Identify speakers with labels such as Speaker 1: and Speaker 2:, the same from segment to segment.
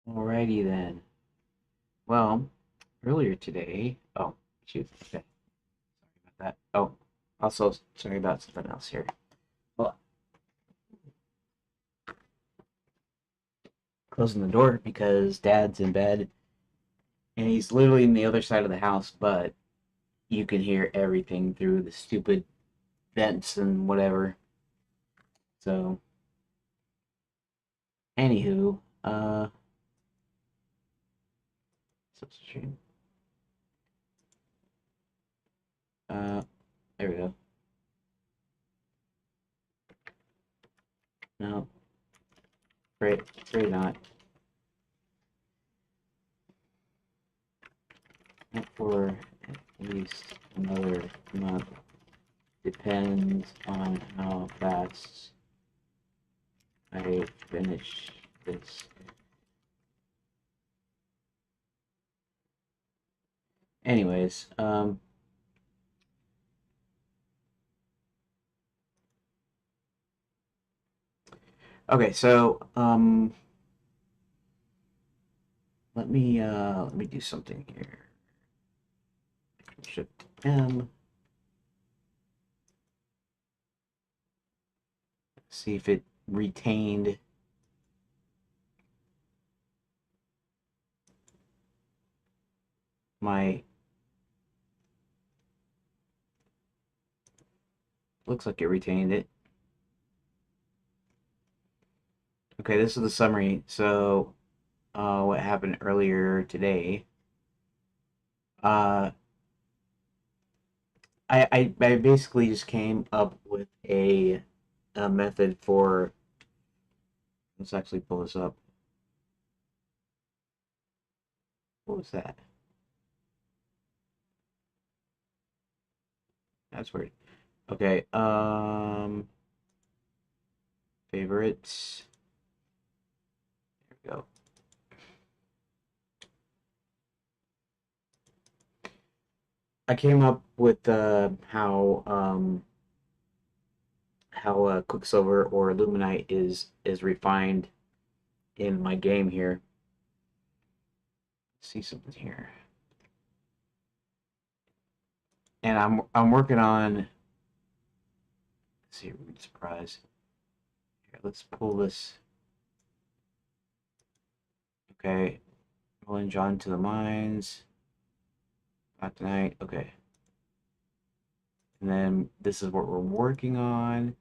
Speaker 1: Alrighty then. Well, earlier today. Oh, shoot. Okay. Sorry about that. Oh, also sorry about something else here. Well, closing the door because Dad's in bed and he's literally in the other side of the house, but you can hear everything through the stupid vents and whatever. So, anywho, substream. Uh, there we go. No, pray not. Not for at least another month. Depends on how fast I finish this. Anyways, okay, so let me do something here. Shift M. See if it retained my. Looks like it retained it. Okay, this is the summary. So, what happened earlier today? Uh, I basically just came up with a method for. Let's actually pull this up. What was that? That's weird. Okay, favorites. There we go. I came up with how Quicksilver or Illuminite is refined in my game here. Let's see something here, and I'm working on. Let's see, surprise. Here, let's pull this. Okay, rolling John to the mines. Not tonight. Okay, and then this is what we're working on.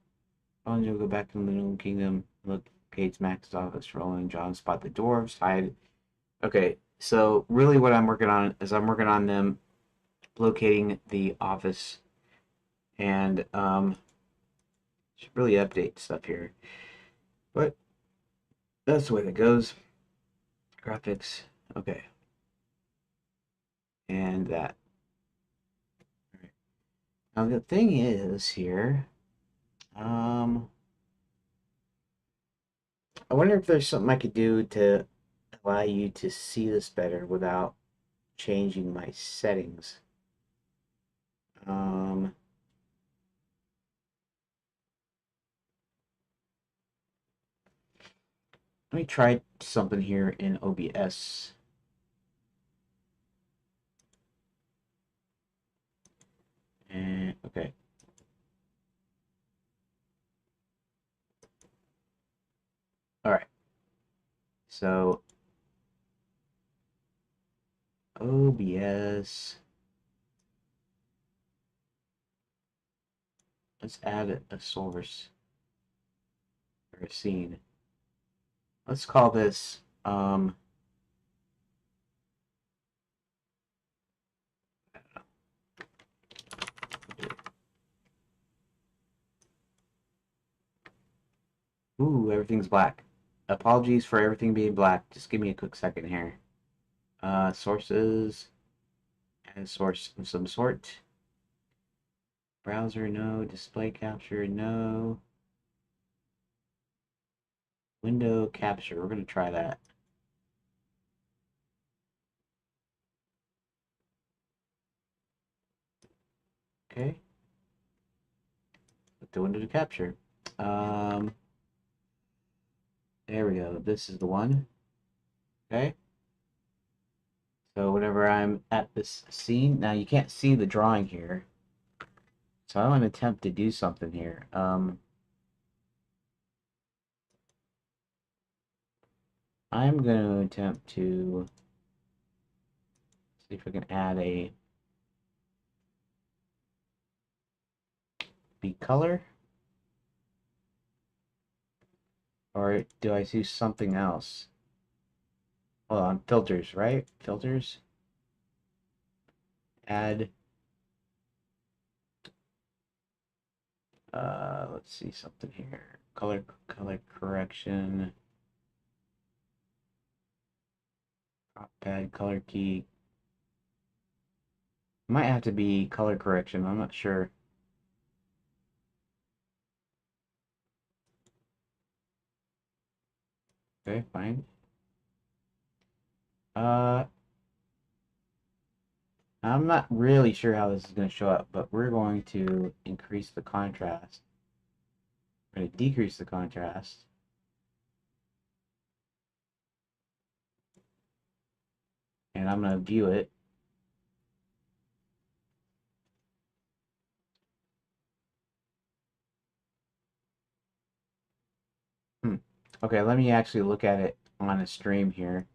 Speaker 1: Rolling John go back to the Gnome Kingdom. Look, Kate's Max's office. Rolling John spot the dwarves. Hide. Okay, so really what I'm working on is I'm working on them locating the office and should really update stuff here. But that's the way that goes. Graphics. Okay. And that. All right. Now the thing is here, um I wonder if there's something I could do to allow you to see this better without changing my settings. Um Let me try something here in OBS. And okay. All right. So OBS. Let's add a source or a scene. Let's call this ooh, everything's black. Apologies for everything being black. Just give me a quick second here. Sources and source of some sort. Browser, no. Display capture, no. Window capture. We're gonna try that. Okay. Put the window to capture. Um, there we go. This is the one. Okay. So whenever I'm at this scene, now you can't see the drawing here. So I'm going to attempt to do something here. I'm going to attempt to see if I can add a B color. Or do I do something else? Hold on, filters, right? Filters. Add. Let's see something here. Color correction. Drop pad, color key. Might have to be color correction. I'm not sure. Okay, fine. Uh, I'm not really sure how this is going to show up, but we're going to increase the contrast. We're going to decrease the contrast. And I'm going to view it. Okay, let me actually look at it on a stream here.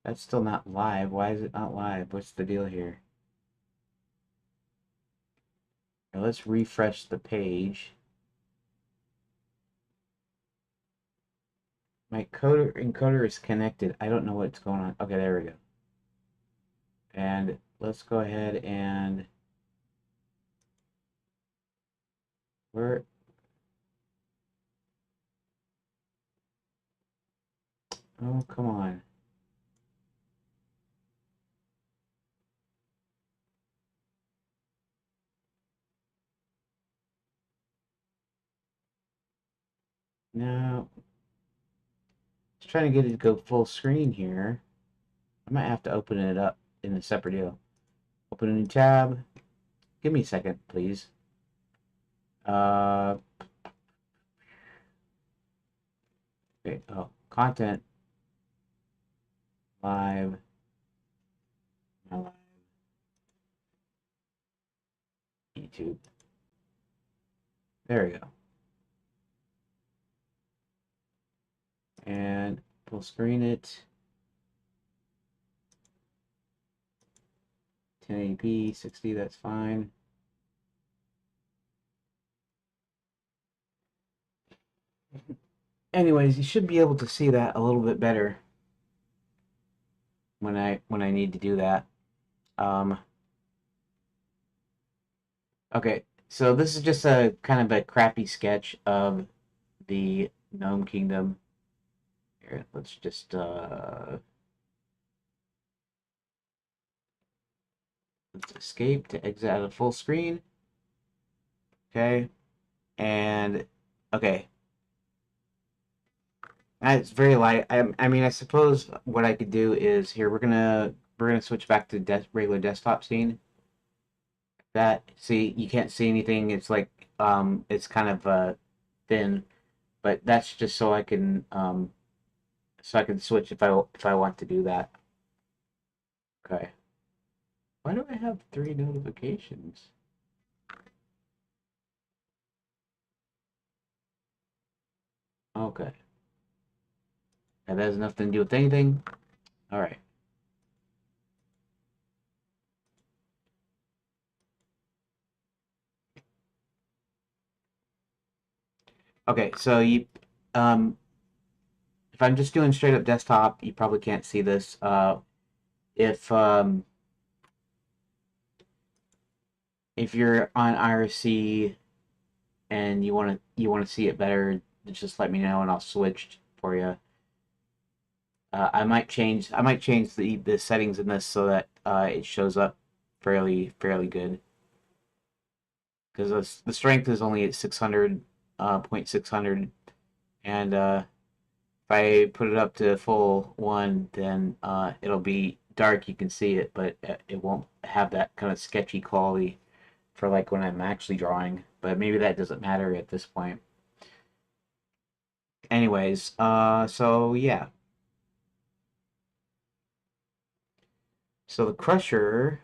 Speaker 1: That's still not live. Why is it not live? What's the deal here? Now let's refresh the page. My encoder is connected. I don't know what's going on. Okay, there we go. And let's go ahead and we're oh, come on. No. Just trying to get it to go full screen here. I might have to open it up in a separate deal. Open a new tab. Give me a second, please. Okay. Oh, content. Live. Live. YouTube. There we go. And full screen it. 1080p, 60, that's fine. Anyways, you should be able to see that a little bit better when I need to do that. Okay, so this is just a kind of a crappy sketch of the Gnome Kingdom. Here, let's just let's escape to exit out of full screen. Okay, and okay, it's very light. I mean, I suppose what I could do is here we're gonna switch back to regular desktop scene. That see you can't see anything. It's like it's kind of thin, but that's just so I can switch if I want to do that. Okay. Why do I have 3 notifications? Okay. That has nothing to do with anything. All right. Okay, so if I'm just doing straight up desktop, you probably can't see this. If um, if you're on IRC and you want to see it better, just let me know and I'll switch for you. I might change the settings in this so that it shows up fairly good because the strength is only at 600 .600 and if I put it up to full one then it'll be dark, you can see it, but it won't have that kind of sketchy quality. for like when I'm actually drawing, but maybe that doesn't matter at this point. Anyways, so yeah. So the crusher,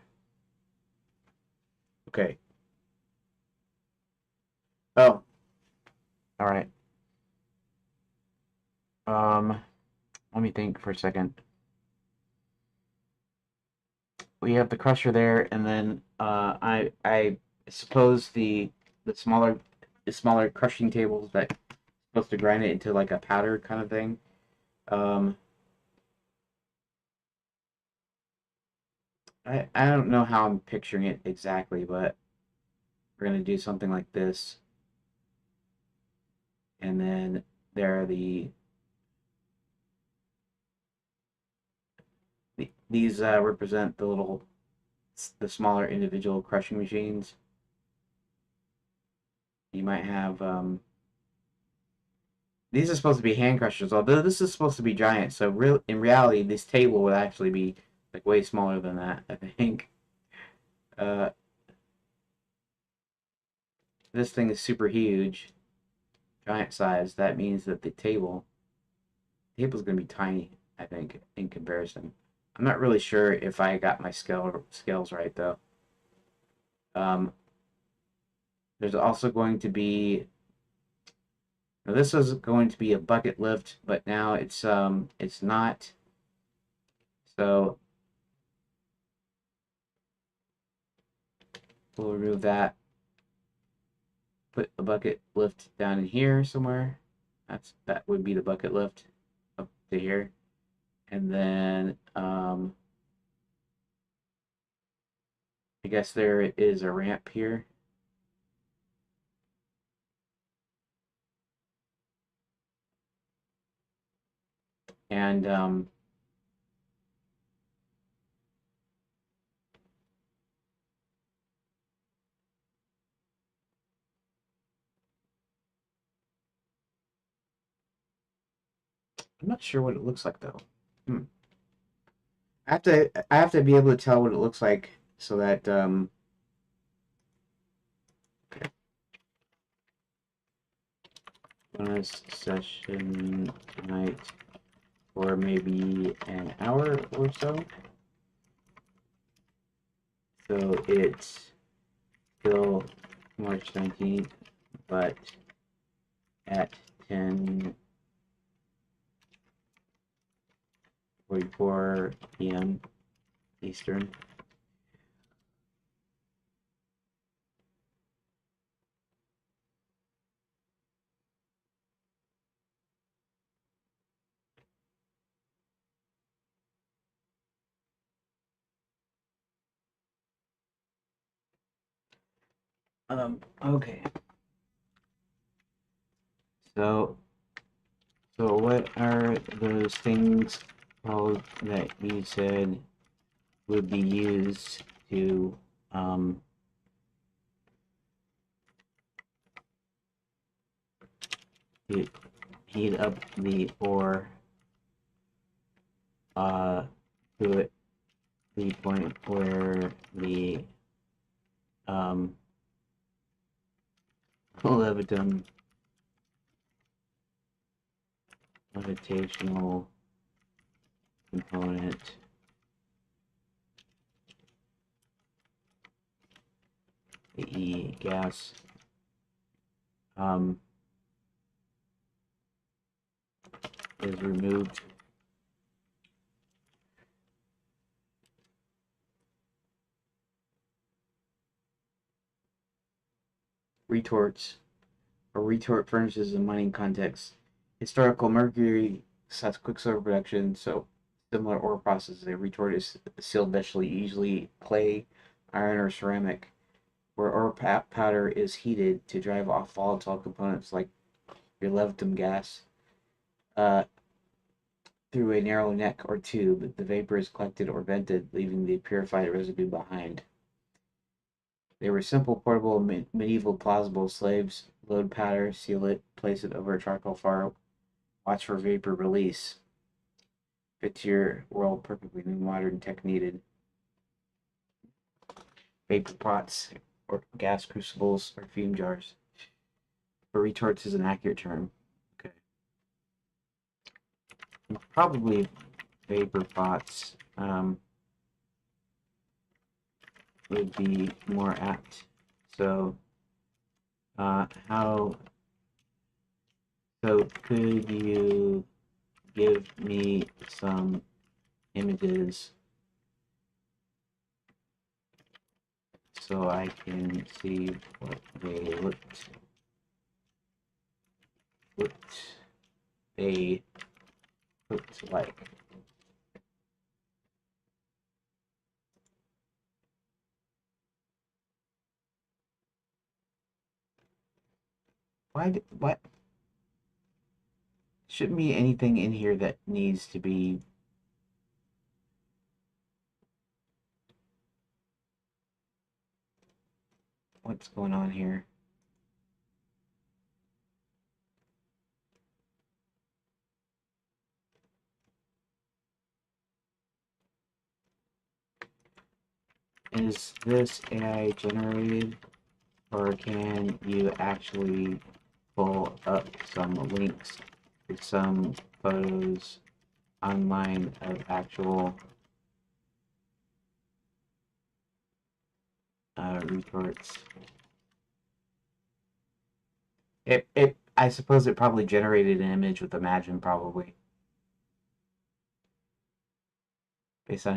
Speaker 1: okay. Oh, all right. Let me think for a second. We have the crusher there, and then I suppose the smaller crushing tables that supposed to grind it into like a powder kind of thing. Um, I don't know how I'm picturing it exactly, but we're gonna do something like this, and then there are these represent the smaller individual crushing machines. You might have these are supposed to be hand crushers, although this is supposed to be giant. So in reality, this table would actually be like way smaller than that, I think. Uh, this thing is super huge, giant size. That means that the table's gonna be tiny, I think, in comparison. I'm not really sure if I got my scales right though. Um, there's also going to be now this was going to be a bucket lift, but now it's not. So we'll remove that. Put a bucket lift down in here somewhere. That would be the bucket lift up to here. And then I guess there is a ramp here. And I'm not sure what it looks like though. Hmm. I have to be able to tell what it looks like so that okay. Bonus session tonight for maybe an hour or so. So it's still March 19th, but at 10:44 p.m. Eastern. Okay. So, so what are those things called that you said would be used to um, heat, heat up the ore to it, the point where the um, levitum levitational component the gas um, is removed. Retorts or retort furnaces in mining context. Historical mercury sets Quicksilver production, so similar ore processes. A retort is sealed vessel, usually clay, iron, or ceramic, where ore powder is heated to drive off volatile components like your levitum gas. Uh, Through a narrow neck or tube, the vapor is collected or vented, leaving the purified residue behind. They were simple, portable, medieval, plausible. Slaves load powder, seal it, place it over a charcoal fire, watch for vapor release. Fits your world perfectly. New modern tech needed. Vapor pots or gas crucibles or fume jars. But retorts is an accurate term. Okay. And probably vapor pots would be more apt. So, how? So, could you give me some images so I can see what they looked like? What? Shouldn't be anything in here that needs to be. What's going on here? Is this AI generated, or can you actually pull up some links to some photos online of actual retorts? I suppose it probably generated an image with Imagine, probably based on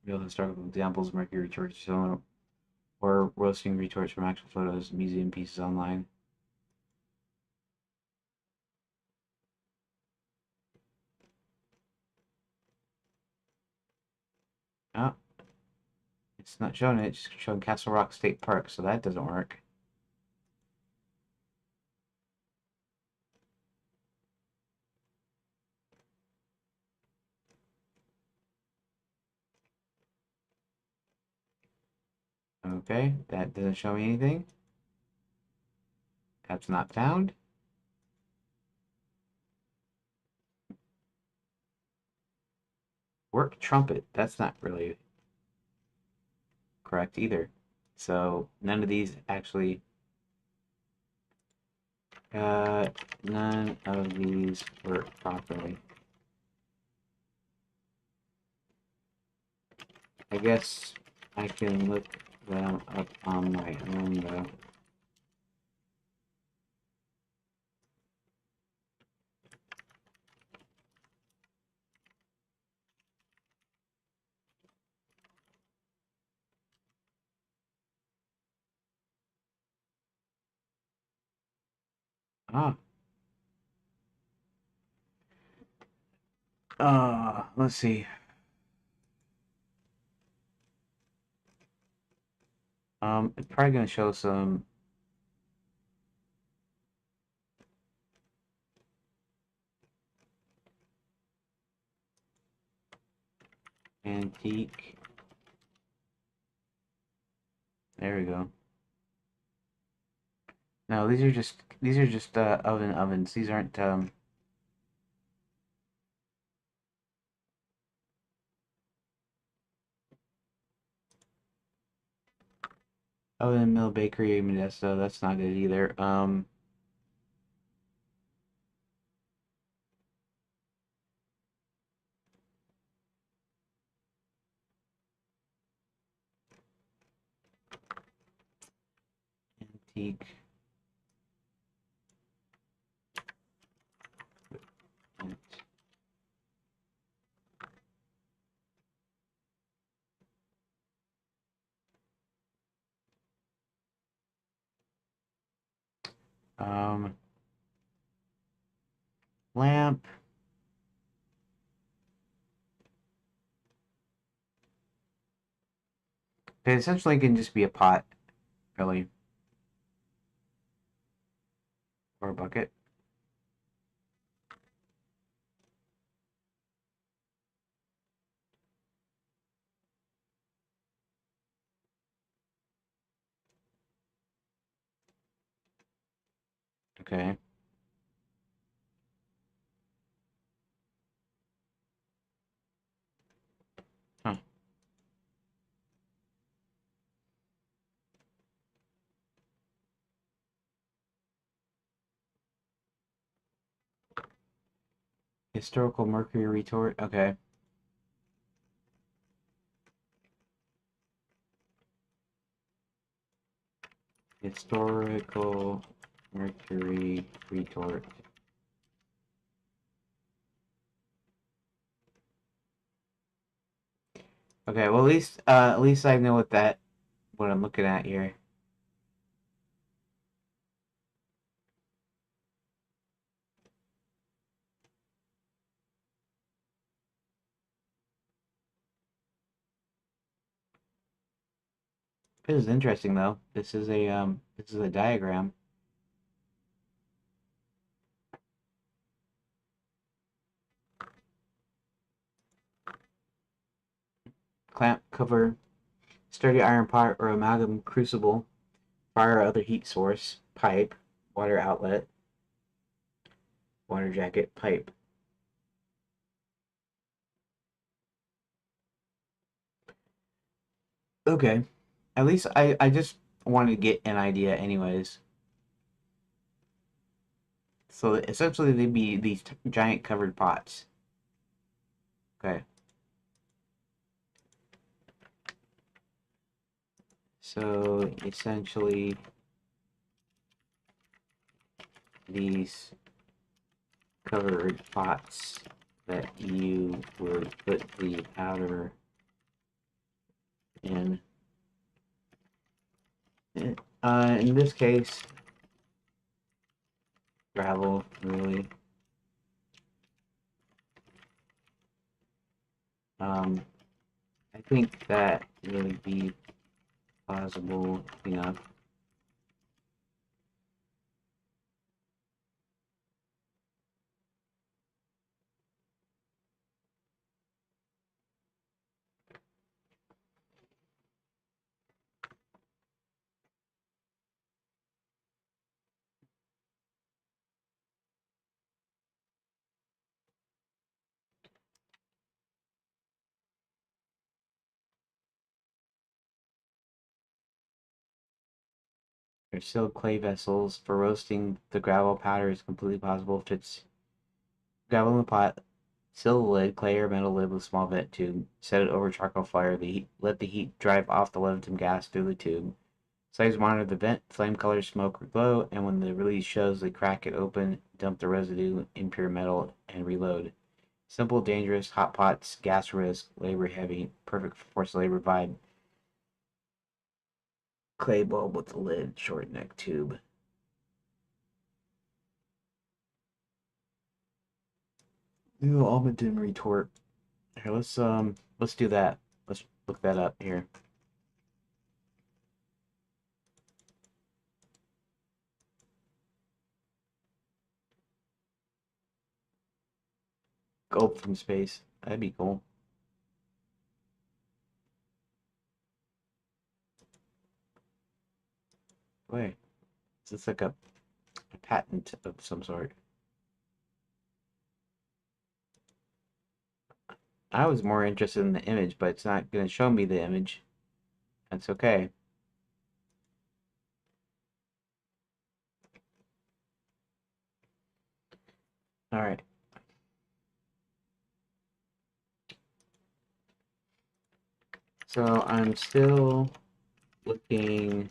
Speaker 1: real historical examples of mercury retorts, or roasting retorts from actual photos, museum pieces online. Oh, it's not showing it. It's showing Castle Rock State Park, so that doesn't work. Okay, that doesn't show me anything. That's not found. Work trumpet. That's not really correct either. So none of these actually. None of these work properly. I guess I can look them up on my own though. Ah. Let's see. It's probably gonna show some antique. There we go. No, these are just ovens. These aren't oven mill bakery Modesto. That's not it either. Antique. Um, lamp. It essentially can just be a pot, really, or a bucket. Okay. Huh. Historical mercury retort. Okay. Historical mercury retort. Okay, well at least I know what I'm looking at here. This is interesting though. This is a diagram. Clamp cover, sturdy iron pot or amalgam crucible, fire or other heat source, pipe, water outlet, water jacket, pipe. Okay. At least I just wanted to get an idea anyways. So essentially they'd be these giant covered pots. Okay. So essentially these covered pots that you would put the powder in. In this case, gravel, really. I think that would be plausible enough. There's still clay vessels. For roasting, the gravel powder is completely possible. Fits gravel in the pot, seal the lid, clay or metal lid with small vent tube. Set it over charcoal fire. Let the heat drive off the levitum gas through the tube. Slaves monitor the vent, flame color, smoke, or glow, and when the release shows, they crack it open, dump the residue, impure metal, and reload. Simple, dangerous, hot pots, gas risk, labor heavy, perfect for forced labor vibe. Clay bulb with the lid, short neck tube. New Almaden retort. Here, let's do that. Let's look that up here. Gulp from space. That'd be cool. Wait, is this like a patent of some sort? I was more interested in the image, but it's not going to show me the image. That's okay. All right. So I'm still looking.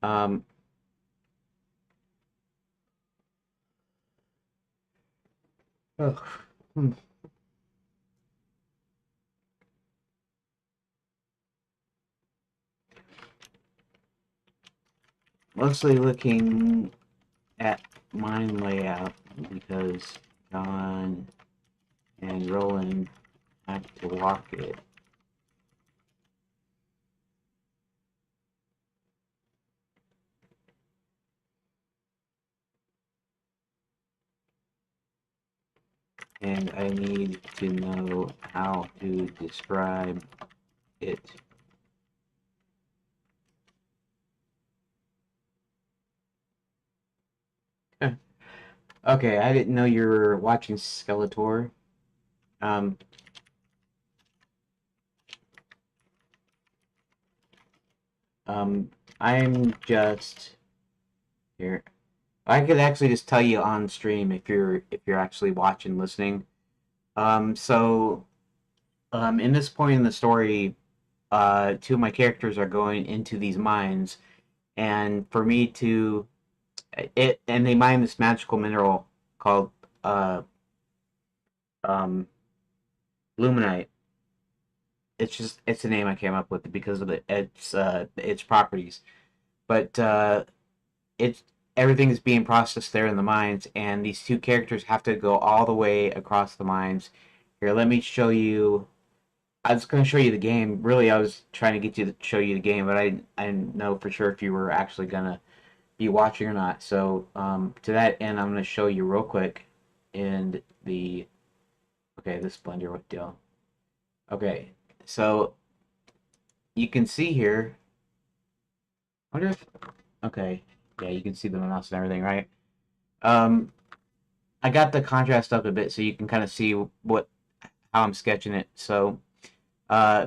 Speaker 1: Um, oh, hmm. Mostly looking at mine layout because John and Roland have to walk it. And I need to know how to describe it. Okay, I didn't know you were watching Skeletor. Um, I'm just here. I could actually just tell you on stream if you're actually watching, listening. So in this point in the story, two of my characters are going into these mines, and for me to and they mine this magical mineral called uh, um, luminite. It's a name I came up with because of its properties. But it's everything is being processed there in the mines, and these two characters have to go all the way across the mines. Here, let me show you. I was going to show you the game. Really, I was trying to get you to show you the game, but I didn't know for sure if you were actually going to be watching or not. So to that end, I'm going to show you real quick in the okay, this blender with deal. Okay, so you can see here. I wonder if okay, yeah, you can see the mouse and everything, right? Um, I got the contrast up a bit so you can kind of see what how I'm sketching it. So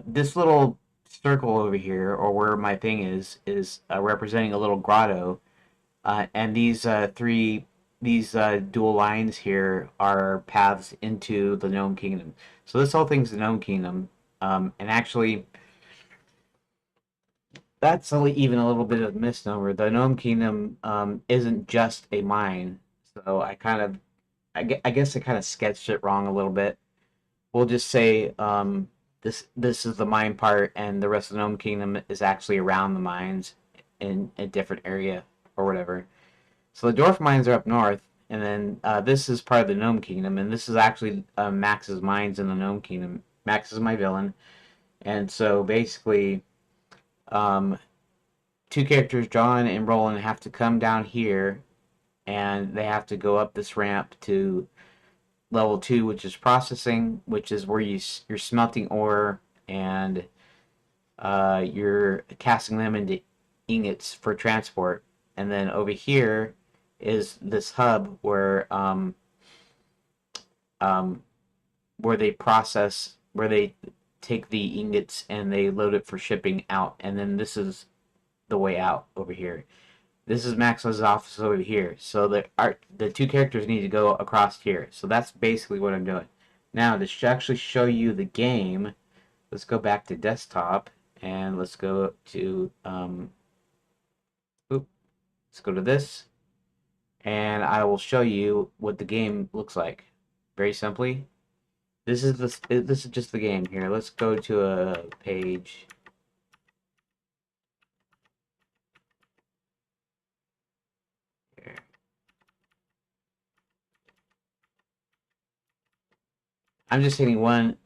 Speaker 1: this little circle over here, or where my thing is representing a little grotto, and these dual lines here are paths into the Gnome Kingdom. So this whole thing's the Gnome Kingdom, and actually that's even a little bit of a misnomer. The Gnome Kingdom isn't just a mine, so I guess I kind of sketched it wrong a little bit. We'll just say this is the mine part, and the rest of the Gnome Kingdom is actually around the mines in a different area or whatever. So the dwarf mines are up north, and then this is part of the Gnome Kingdom, and this is actually Max's mines in the Gnome Kingdom. Max is my villain, and so basically, um, two characters, John and Roland, have to come down here, and they have to go up this ramp to level 2, which is processing, which is where you're smelting ore and you're casting them into ingots for transport. And then over here is this hub um, where they process, where they take the ingots and they load it for shipping out. And then this is the way out over here. This is Maxwell's office over here. So the two characters need to go across here. So that's basically what I'm doing. Now, to actually show you the game, let's go back to desktop and let's go to let's go to this, and I will show you what the game looks like. Very simply, this is just the game here. Let's go to a page. Here. I'm just hitting one.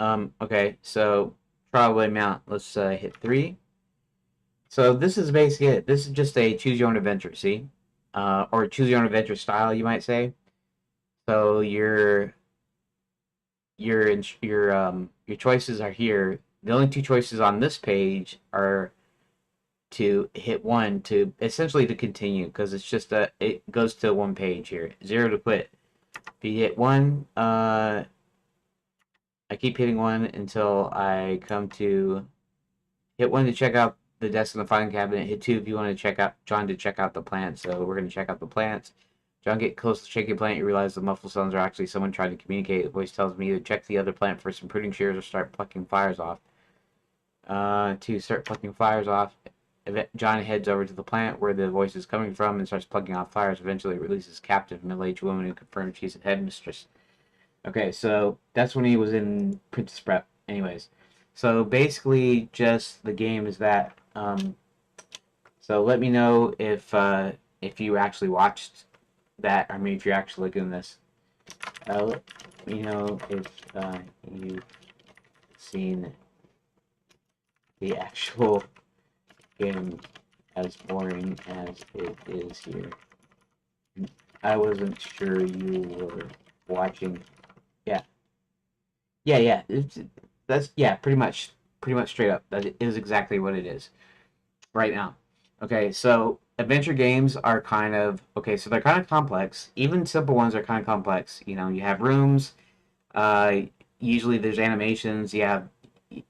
Speaker 1: Okay, so probably amount. Let's hit 3. So this is basically it. This is just a choose your own adventure. See, or choose your own adventure style, you might say. So your choices are here. The only two choices on this page are to hit 1 to essentially to continue, because it's just it goes to one page here. 0 to quit. If you hit 1, I keep hitting 1 until I come to hit 1 to check out the desk in the filing cabinet. Hit 2 if you want to check out John to check out the plants. So we're going to check out the plants. John, get close to checking plant. You realize the muffled sounds are actually someone trying to communicate. The voice tells me to check the other plant for some pruning shears or start plucking fires off. To start plucking fires off, John heads over to the plant where the voice is coming from and starts plugging off fires. Eventually, it releases captive middle-aged woman who confirms she's a headmistress. Okay, so that's when he was in Princess Prep. Anyways, so basically, just the game is that. So let me know if you actually watched that. I mean, if you're actually looking at this. Let me know if you've seen the actual game, as boring as it is here. I wasn't sure you were watching. Yeah, yeah. That's yeah, pretty much straight up. That is exactly what it is right now. Okay, so adventure games are kind of okay. So they're kind of complex. Even simple ones are kind of complex. You know, you have rooms. Uh, Usually there's animations. You have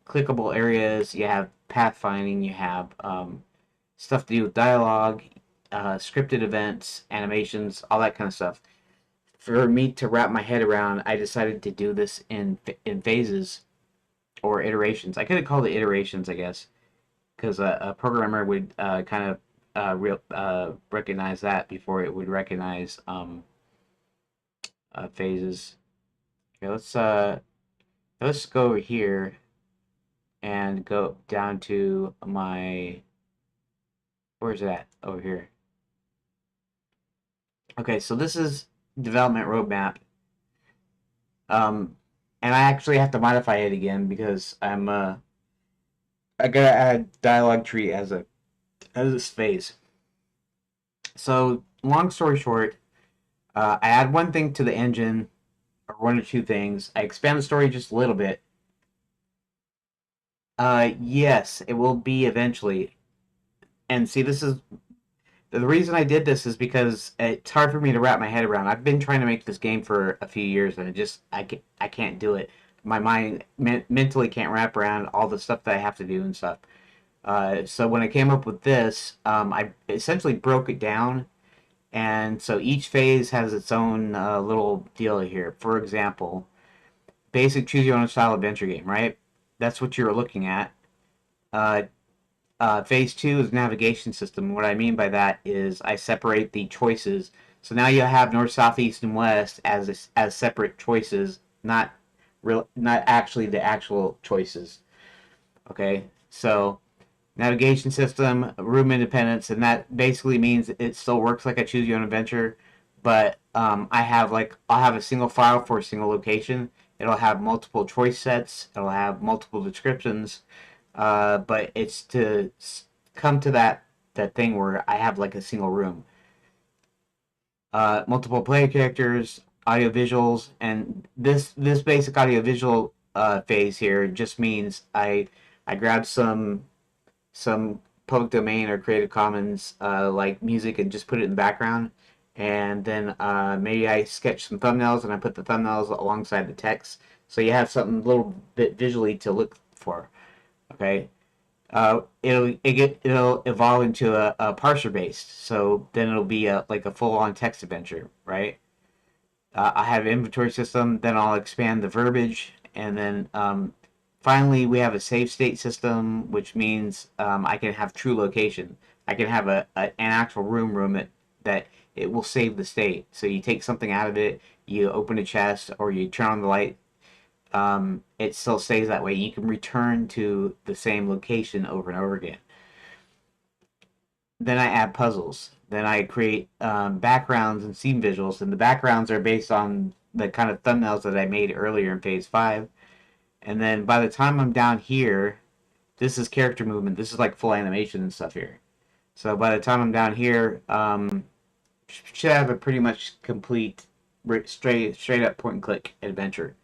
Speaker 1: clickable areas. You have pathfinding. You have stuff to do with dialogue. scripted events, animations, all that kind of stuff. For me to wrap my head around, I decided to do this in phases or iterations. I could have called it iterations, I guess, because a programmer would kind of recognize that before it would recognize phases. Okay, let's go over here and go down to my, where's it at? Over here. Okay, so this is development roadmap. And I actually have to modify it again because I gotta add dialogue tree as a phase. So long story short, I add one thing to the engine, or one or two things. I expand the story just a little bit. Yes, it will be eventually. And see, this is the reason I did this is because it's hard for me to wrap my head around. I've been trying to make this game for a few years, and I can't do it. My mind mentally can't wrap around all the stuff that I have to do and stuff. So when I came up with this, I essentially broke it down, and so each phase has its own little deal here. For example, basic choose your own style adventure game, right? That's what you're looking at. Uh, phase two is navigation system. What I mean by that is I separate the choices. So now you have north, south, east, and west as separate choices, not actually the actual choices. Okay, so navigation system, room independence, and that basically means it still works like a choose your own adventure, but I'll have a single file for a single location. It'll have multiple choice sets. It'll have multiple descriptions, but it's to come to that thing where I have like a single room, multiple player characters, audio visuals, and this basic audio visual phase here just means I grabbed some public domain or Creative Commons like music and just put it in the background. And then maybe I sketch some thumbnails and I put the thumbnails alongside the text. So you have something a little bit visually to look for. Okay. It'll evolve into a parser based. So then it'll be like a full on text adventure, right? I have an inventory system. Then I'll expand the verbiage, and then finally, we have a save state system, which means I can have true location. I can have an actual room that it will save the state. So you take something out of it, you open a chest, or you turn on the light. It still stays that way. You can return to the same location over and over again. Then I add puzzles. Then I create backgrounds and scene visuals, and the backgrounds are based on the kind of thumbnails that I made earlier in phase 5. And then by the time I'm down here, this is character movement. This is like full animation and stuff here. So by the time I'm down here, should have a pretty much complete straight up point and click adventure.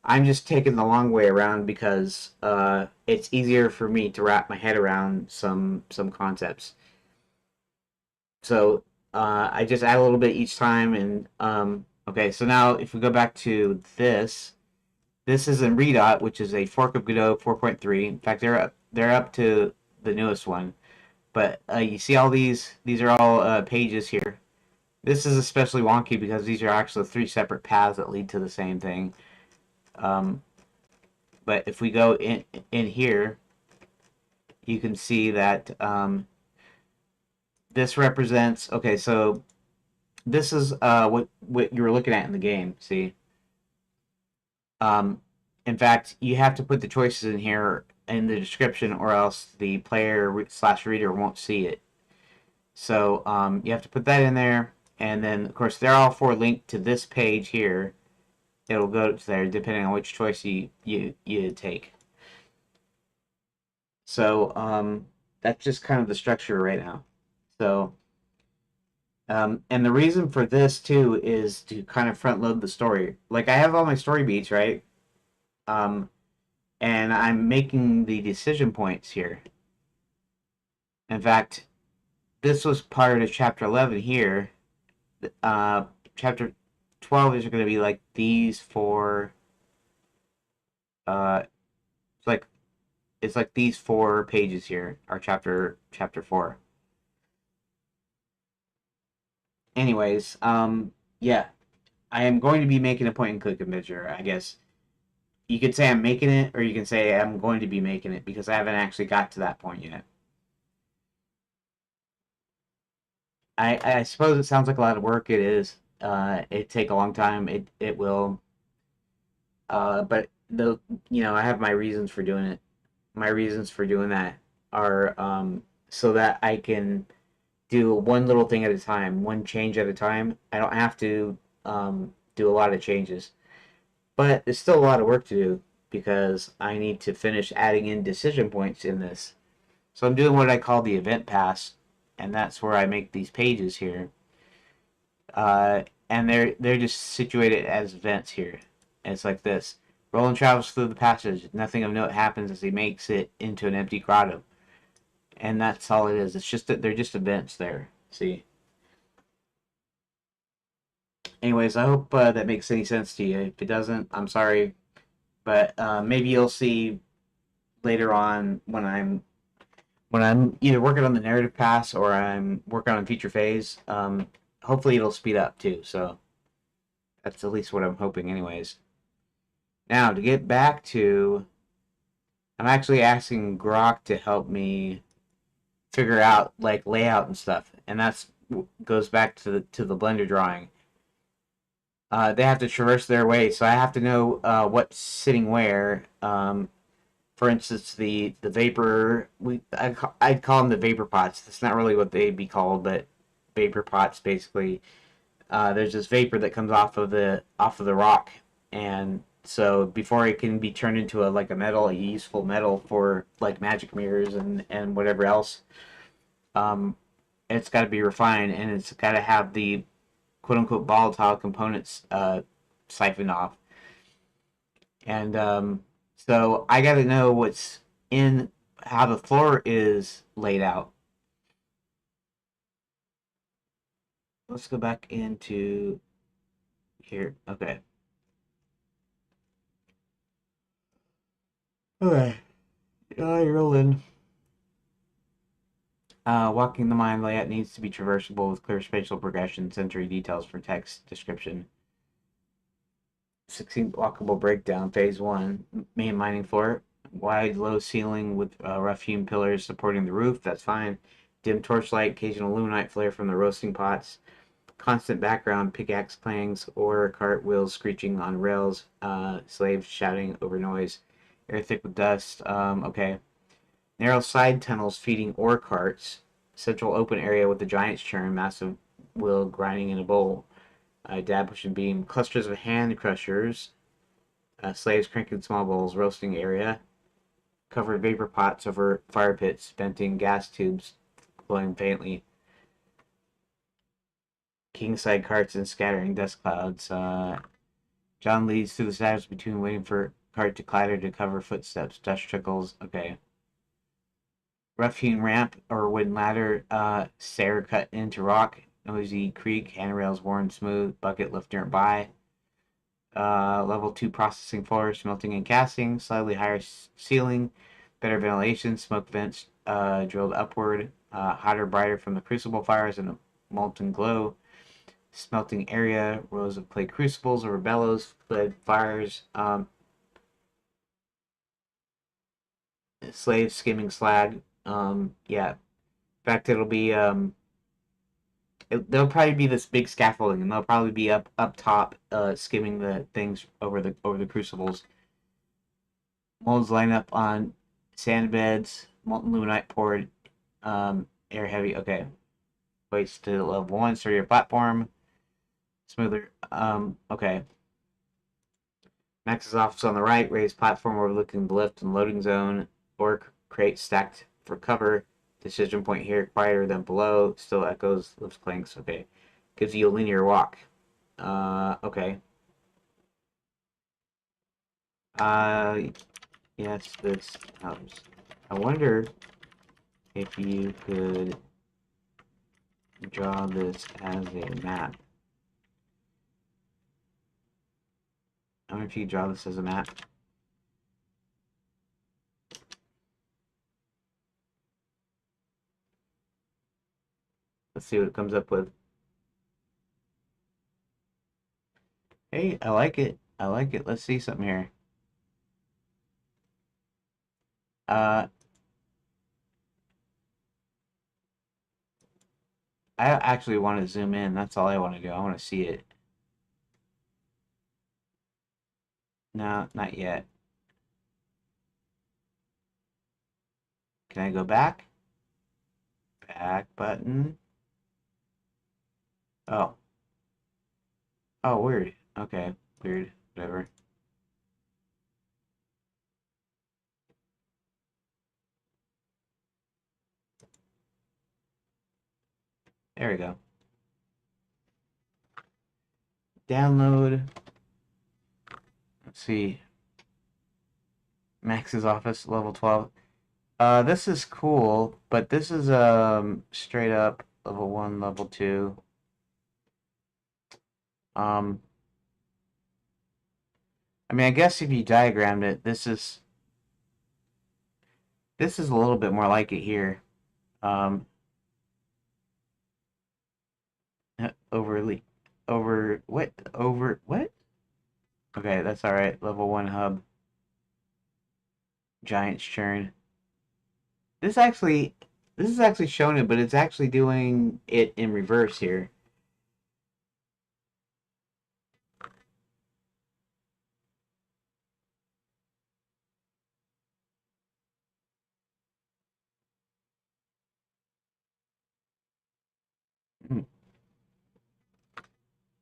Speaker 1: I'm just taking the long way around because it's easier for me to wrap my head around some concepts. So I just add a little bit each time, and okay. So now if we go back to this. This is in Redot, which is a fork of Godot 4.3. In fact, they're up to the newest one. But you see all these are all pages here. This is especially wonky because these are actually 3 separate paths that lead to the same thing. Um, but if we go in here, you can see that this represents. Okay, so this is what you were looking at in the game. See. Um, in fact, you have to put the choices in here in the description, or else the player slash reader won't see it. So you have to put that in there, and then of course they're all 4 linked to this page here. It'll go to there depending on which choice you take. So that's just kind of the structure right now. So and the reason for this too is to kind of front load the story. Like I have all my story beats, right? Um, and I'm making the decision points here. In fact, this was part of chapter 11 here. Chapter 12 is going to be like these 4. Uh, like it's like these 4 pages here are chapter 4. anyways, yeah, I am going to be making a point and click adventure. I guess you could say I'm making it, or you can say I'm going to be making it because I haven't actually got to that point yet. I suppose it sounds like a lot of work. It is. It take a long time. It will. But I have my reasons for doing it. My reasons for doing that are so that I can do one little thing at a time, one change at a time. I don't have to do a lot of changes, but it's still a lot of work to do because I need to finish adding in decision points in this. So I'm doing what I call the event pass, and that's where I make these pages here. And they're just situated as events here. And it's like this. Roland travels through the passage. Nothing of note happens as he makes it into an empty grotto. And that's all it is. It's just that they're just events there. See? Anyways, I hope that makes any sense to you. If it doesn't, I'm sorry. But maybe you'll see later on when I'm either working on the narrative pass or I'm working on feature phase. Hopefully it'll speed up too. So that's at least what I'm hoping, anyways. Now to get back to, I'm actually asking Grok to help me figure out like layout and stuff, and that's goes back to the Blender drawing. They have to traverse their way, so I have to know what's sitting where. For instance, the vapor, I'd call them the vapor pots. That's not really what they'd be called, but vapor pots basically. There's this vapor that comes off of the rock, and so before it can be turned into a metal, a useful metal for like magic mirrors and whatever else, um, it's got to be refined, and it's got to have the quote unquote volatile components siphoned off. And so I got to know what's in how the floor is laid out. Let's go back into here. Okay. Okay. You're rolling. Walking the mind layout needs to be traversable with clear spatial progression, sensory details for text description. 16 walkable breakdown. Phase 1. Main mining floor. Wide, low ceiling with rough-hewn pillars supporting the roof. That's fine. Dim torchlight, occasional luminite flare from the roasting pots. Constant background, pickaxe clangs, or cart wheels screeching on rails. Slaves shouting over noise. Air thick with dust. Okay. Narrow side tunnels feeding ore carts. Central open area with the giant's churn. Massive wheel grinding in a bowl. Dab pushing beam. Clusters of hand crushers. Slaves cranking small bowls. Roasting area. Covered vapor pots over fire pits. Venting gas tubes glowing faintly. Kingside carts and scattering dust clouds. John leads through the shadows between waiting for cart to clatter to cover footsteps. Dust trickles. Okay. Rough-hewn ramp or wooden ladder, stair cut into rock. Noisy creak. Handrails worn smooth. Bucket lift nearby. Level 2 processing floor, smelting and casting. Slightly higher ceiling. Better ventilation. Smoke vents drilled upward. Hotter, brighter from the crucible fires and a molten glow. Smelting area. Rows of clay crucibles over bellows. Fled fires. Slaves skimming slag. Yeah. In fact, it'll be there'll probably be this big scaffolding, and they'll probably be up top, skimming the things over the crucibles. Molds line up on sand beds. Molten luminite poured. Air heavy. Okay. Waits to level 1. Start your platform. Smoother. Okay. Max's office on the right. Raised platform overlooking the lift and loading zone. Or crate stacked for cover. Decision point here, quieter than below. Still echoes, lifts clanks. Okay. Gives you a linear walk. Okay. Yes, this helps. I wonder if you could draw this as a map. I wonder if you could draw this as a map. Let's see what it comes up with. Hey, I like it. I like it. Let's see something here. Uh, I actually want to zoom in. That's all I want to do. I want to see it. No, not yet. Can I go back? Back button. Oh. Oh, weird. Okay, weird. Whatever. There we go. Download. Let's see. Max's Office level 12. This is cool, but this is straight up level 1, level 2. Um, I mean, I guess if you diagrammed it, this is a little bit more like it here. Um, overly, over what? Okay, that's all right. Level 1 hub, Giants churn. This actually, this is actually showing it, but it's actually doing it in reverse here.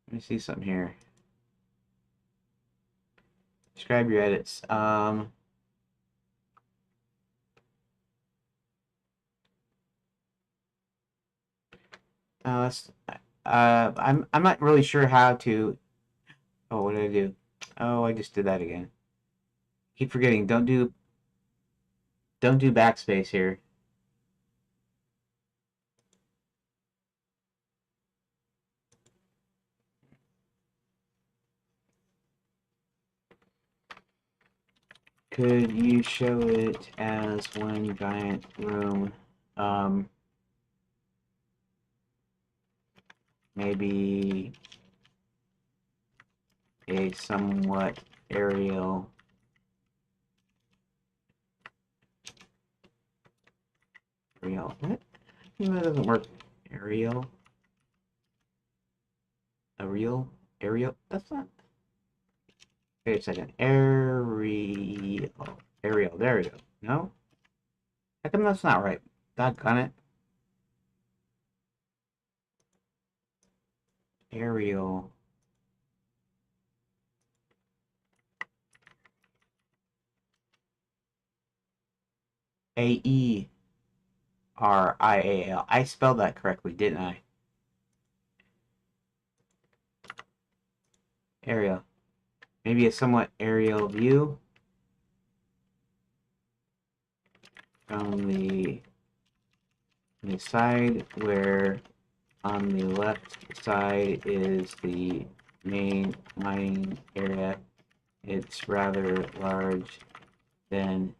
Speaker 1: Let me see something here. Describe your edits. That's, I'm not really sure how to. Oh, what did I do? Oh, I just did that again. Keep forgetting. Don't do backspace here. Could you show it as one giant room? Um, maybe a somewhat aerial. Aerial. What? That doesn't work. Aerial. A real aerial. That's not. Wait a second. Aerial. Aerial. There we go. No. How come that's not right? Doggone it. Aerial. Aerial. I spelled that correctly, didn't I? Aerial. Maybe a somewhat aerial view from the side where on the left side is the main mining area. It's rather large. Then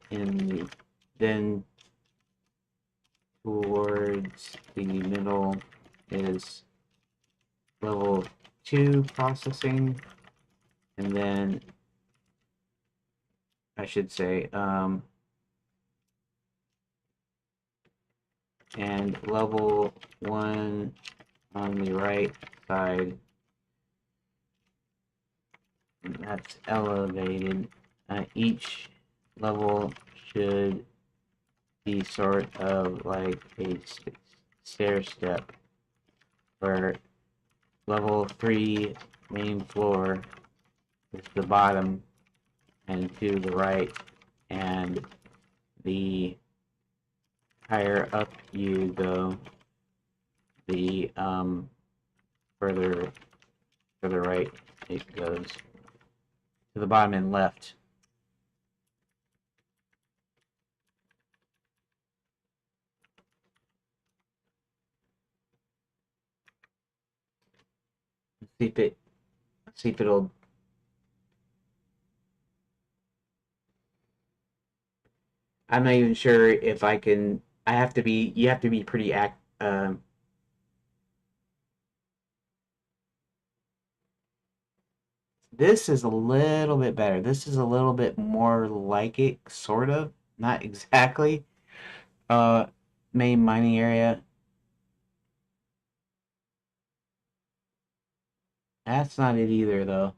Speaker 1: towards the middle is level 2 processing, and then I should say and level 1 on the right side, that's elevated. Each level should be sort of like a stair step, where level 3 main floor is the bottom and to the right, and the higher up you go, the further right it goes. To the bottom and left. See if it'll. I'm not even sure if I can. I have to be. You have to be pretty This is a little bit better. This is a little bit more like it, sort of. Not exactly. Uh, Main mining area. That's not it either, though.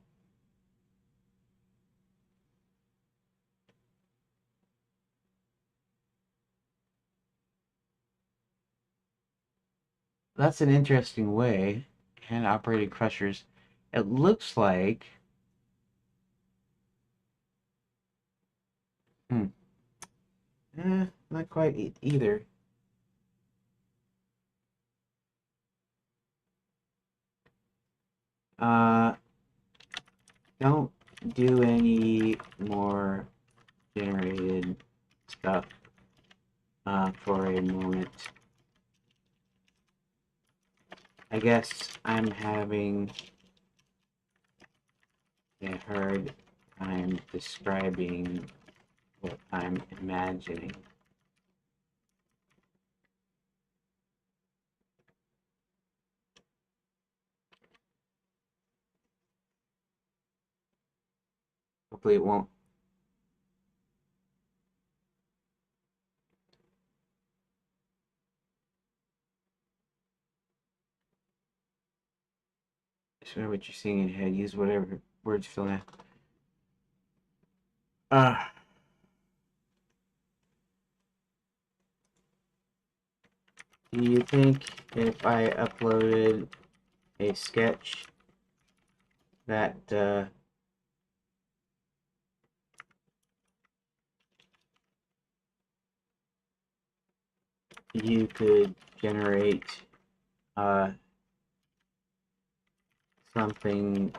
Speaker 1: That's an interesting way. Hand operated crushers. It looks like. Hmm. Not quite either. Uh, don't do any more generated stuff for a moment. I guess I'm having a hard time describing what I'm imagining. Hopefully it won't. Share what you're seeing in your head. Use whatever words fill in. Uh, do you think if I uploaded a sketch that you could generate uh, something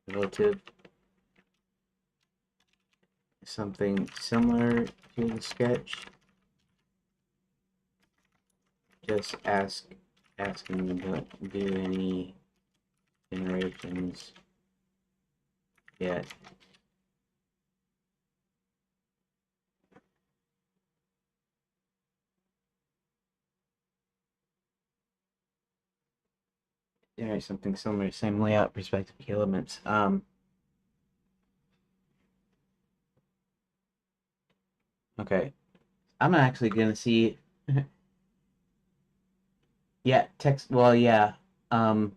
Speaker 1: relative, something similar to the sketch? Just asking you don't do any generations yet. Generate something similar, same layout, perspective, elements. Okay. I'm actually gonna see. Yeah, text. Well, yeah. Um,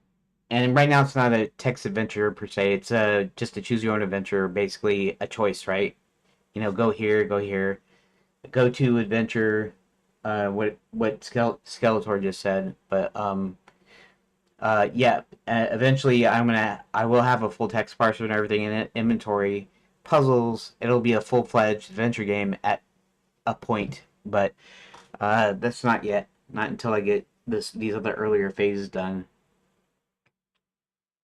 Speaker 1: and right now it's not a text adventure per se. It's just a choose your own adventure, basically a choice, right? You know, go here, go here, go to adventure. What Skeletor just said, but yeah. Eventually, I will have a full text parser and everything in it. Inventory, puzzles. It'll be a full fledged adventure game at a point, but that's not yet. Not until I get these other earlier phases done.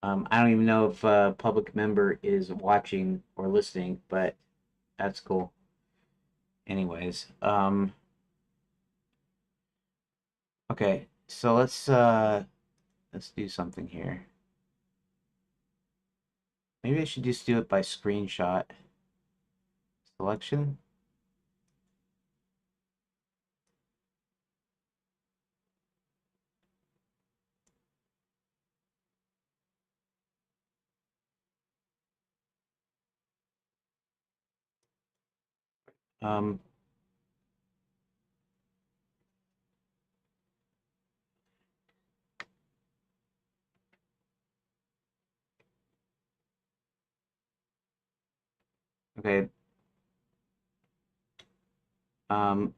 Speaker 1: I don't even know if public member is watching or listening, but that's cool. Anyways, okay, so let's do something here. Maybe I should just do it by screenshot selection. Um, okay. Um,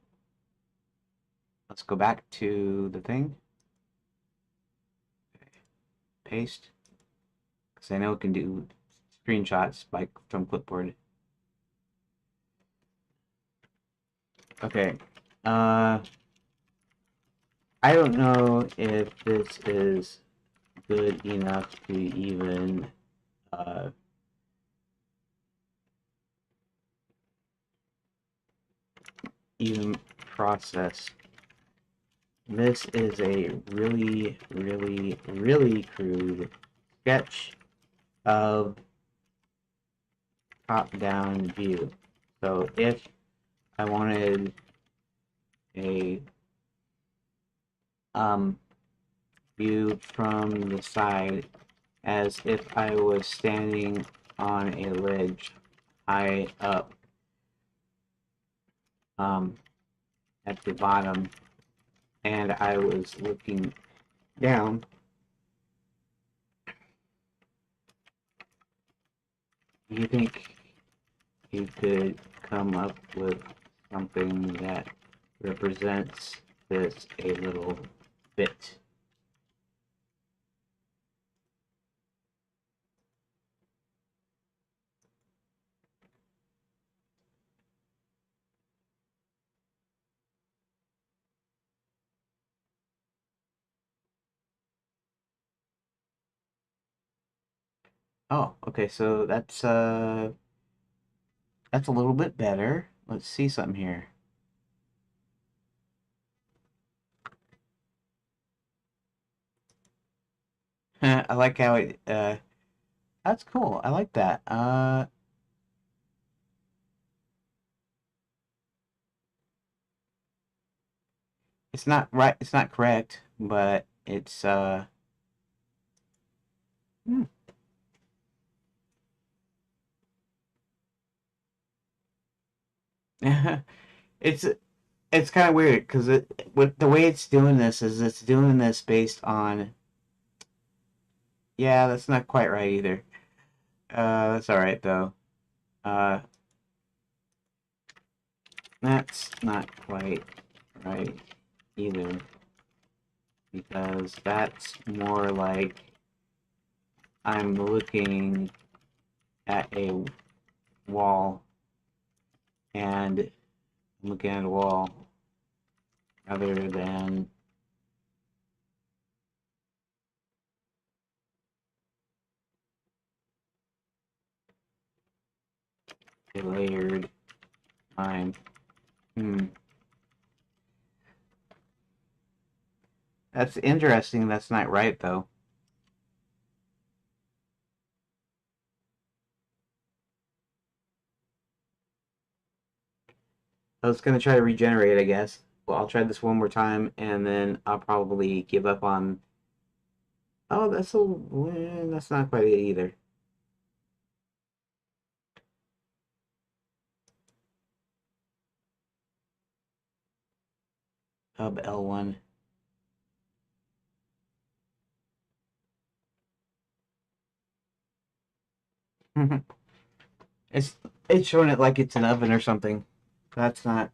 Speaker 1: let's go back to the thing. Paste, because I know it can do screenshots by from clipboard. Okay. Uh, I don't know if this is good enough to uh, even process. This is a really, really, really crude sketch of top-down view. So if I wanted a um, view from the side as if I was standing on a ledge high up at the bottom, and I was looking down. Do you think you could come up with something that represents this a little bit? Oh, okay, so that's a little bit better. Let's see something here. I like how it that's cool. I like that. It's not right, it's not correct, but it's hmm. it's it's kind of weird because it with the way it's doing this is it's doing this based on yeah, that's not quite right either. That's all right though. Uh, that's not quite right either because that's more like I'm looking at a wall and I'm looking at a wall rather than a layered line. Hmm. That's interesting. That's not right though. I was gonna try to regenerate, I guess. Well, I'll try this one more time, and then I'll probably give up on. Oh, that's not quite it either. Hub L1. it's it's showing it like it's an oven or something. That's not.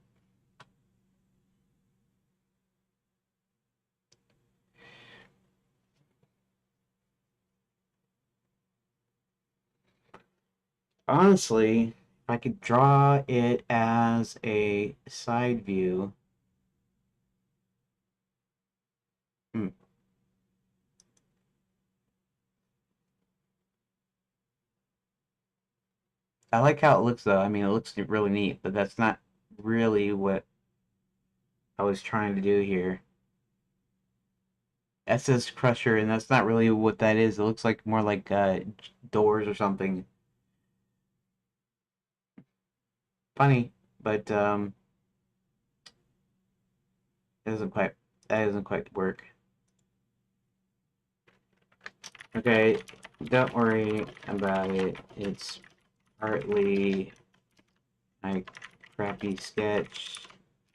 Speaker 1: Honestly, if I could draw it as a side view. Hmm. I like how it looks though. I mean, it looks really neat, but that's not really what I was trying to do here. SS Crusher, and that's not really what that is. It looks like more like doors or something. Funny, but it doesn't quite that doesn't quite work. Okay, don't worry about it. It's partly my crappy sketch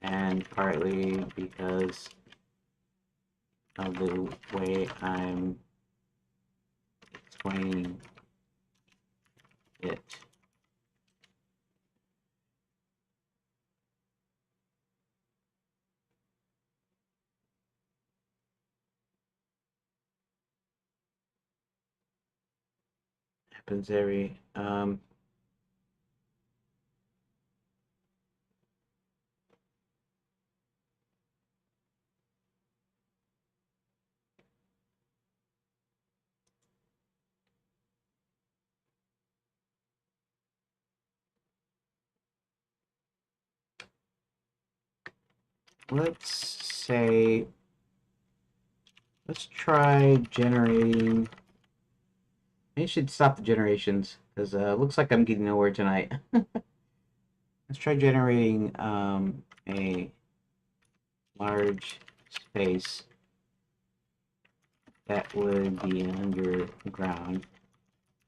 Speaker 1: and partly because of the way I'm explaining it. Happens every let's say let's try generating. Maybe I should stop the generations because it looks like I'm getting nowhere tonight. Let's try generating a large space that would be underground,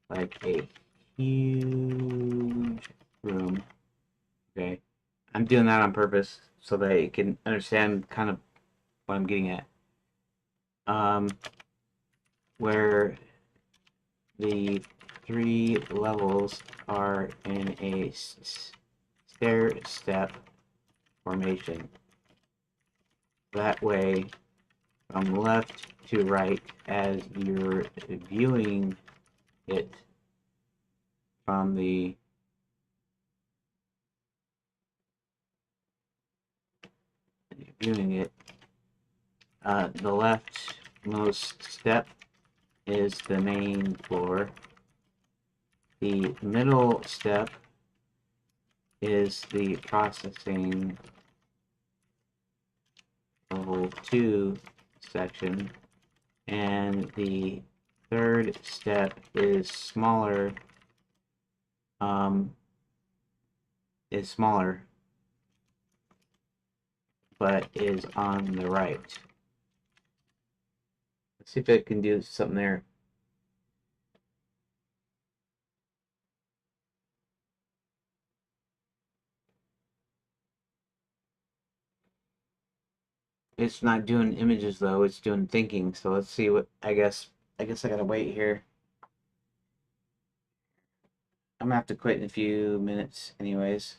Speaker 1: like a huge room. Okay, I'm doing that on purpose so that you can understand kind of what I'm getting at. Where the 3 levels are in a stair step formation. That way, from left to right, as you're viewing it from the the leftmost step is the main floor. The middle step is the processing level 2 section, and the third step is smaller, but is on the right. Let's see if I can do something there. It's not doing images though, it's doing thinking. So let's see what I guess I gotta wait here. I'm gonna have to quit in a few minutes anyways.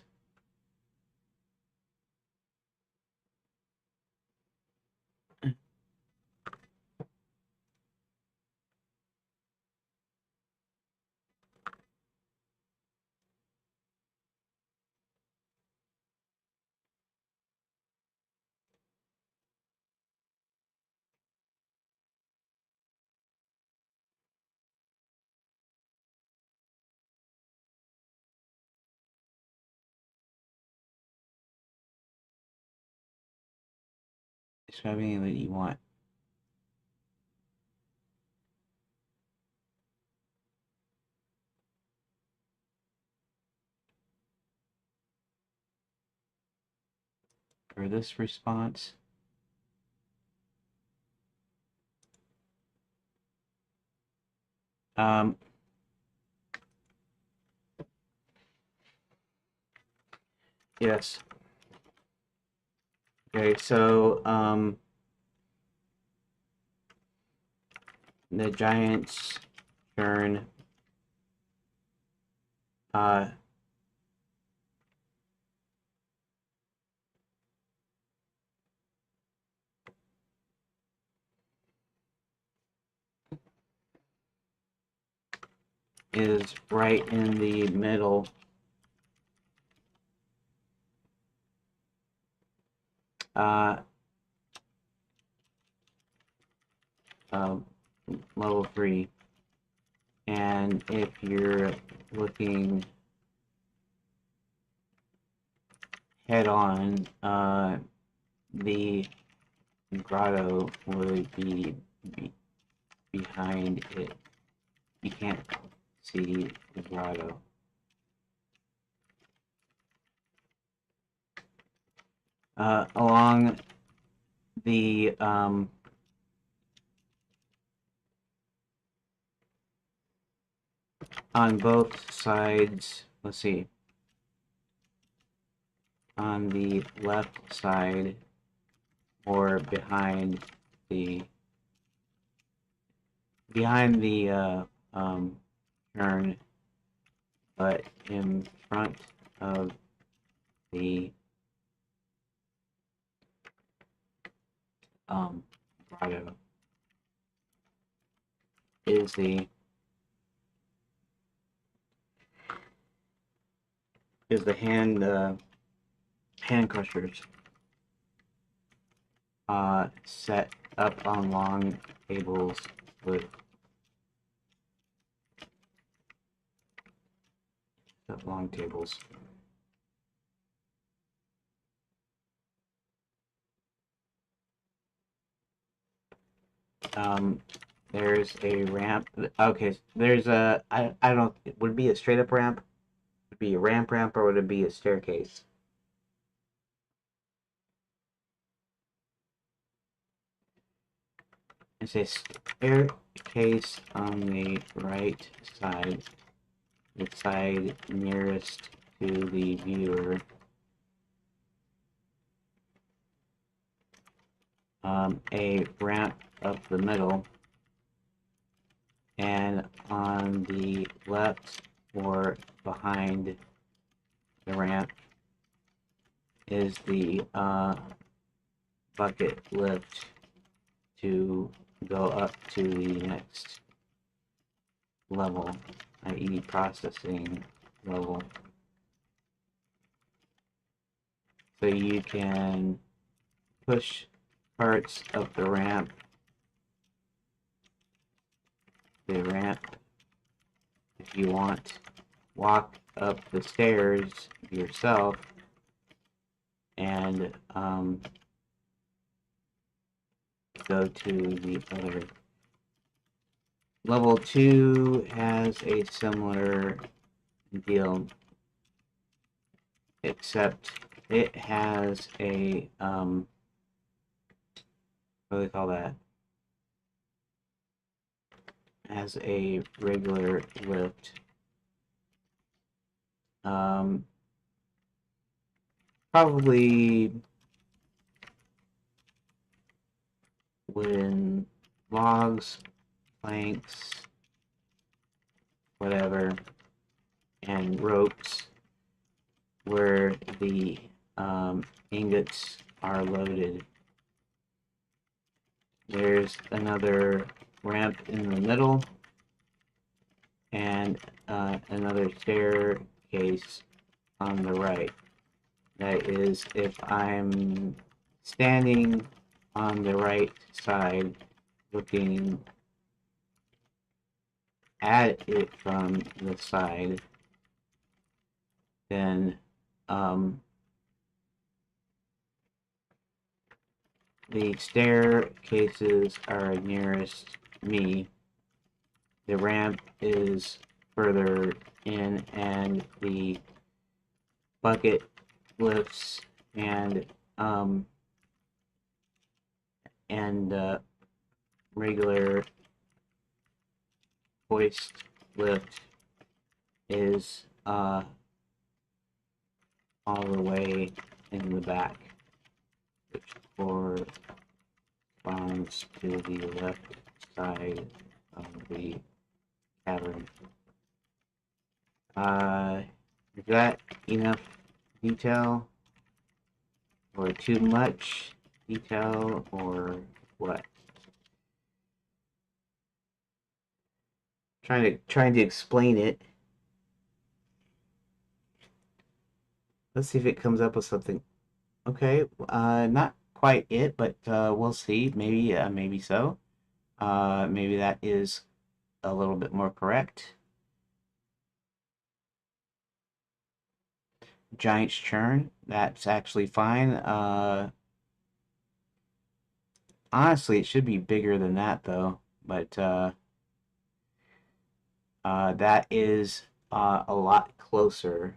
Speaker 1: Describe anything that you want. For this response, yes. Okay, so the Giants turn is right in the middle level 3, and if you're looking head on, the grotto would be behind it. You can't see the grotto. Along the on both sides, let's see, on the left side or behind the turn, but in front of the grotto is the hand crushers set up on long tables with long tables. There's a ramp. Okay, there's a I don't know, would it be a straight up ramp? Would it be a ramp or would it be a staircase? It's a staircase on the right side, the side nearest to the viewer. A ramp up the middle, and on the left or behind the ramp is the bucket lift to go up to the next level, i.e. processing level. So you can push parts up the ramp if you want, walk up the stairs yourself, and go to the other. Level 2 has a similar deal, except it has a what do they call that? Has a regular lift. Probably wooden logs, planks, whatever, and ropes where the ingots are loaded. There's another ramp in the middle and another staircase on the right. That is, if I'm standing on the right side looking at it from the side, then the staircases are nearest me. The ramp is further in, and the bucket lifts and regular hoist lift is all the way in the back, which corresponds to the left side of the cavern. Is that enough detail, or too much detail, or what? Trying to explain it. Let's see if it comes up with something. Okay, not quite it, but we'll see. Maybe maybe so. Maybe that is a little bit more correct. Giant's churn, that's actually fine. Honestly, it should be bigger than that though, but that is a lot closer.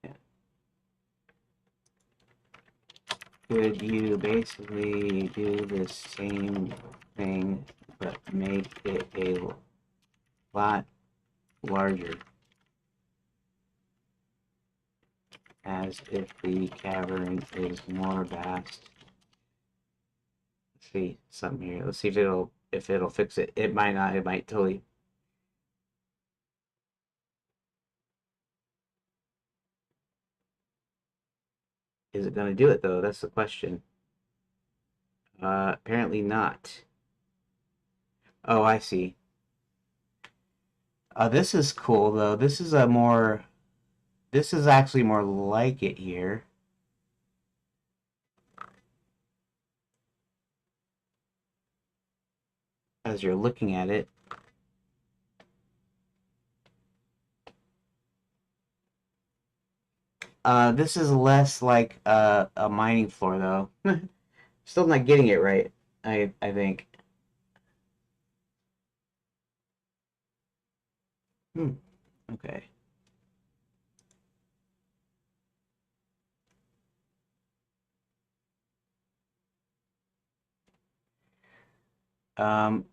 Speaker 1: Yeah. Could you basically do the same thing but make it a lot larger, as if the cavern is more vast? Let's see something here. Let's see if it'll fix it. It might not. It might totally. Is it going to do it though? That's the question. Apparently not. Oh, I see. This is cool though. This is a more. This is actually more like it here. As you're looking at it. This is less like a mining floor though. Still not getting it right, I think. Okay. Um,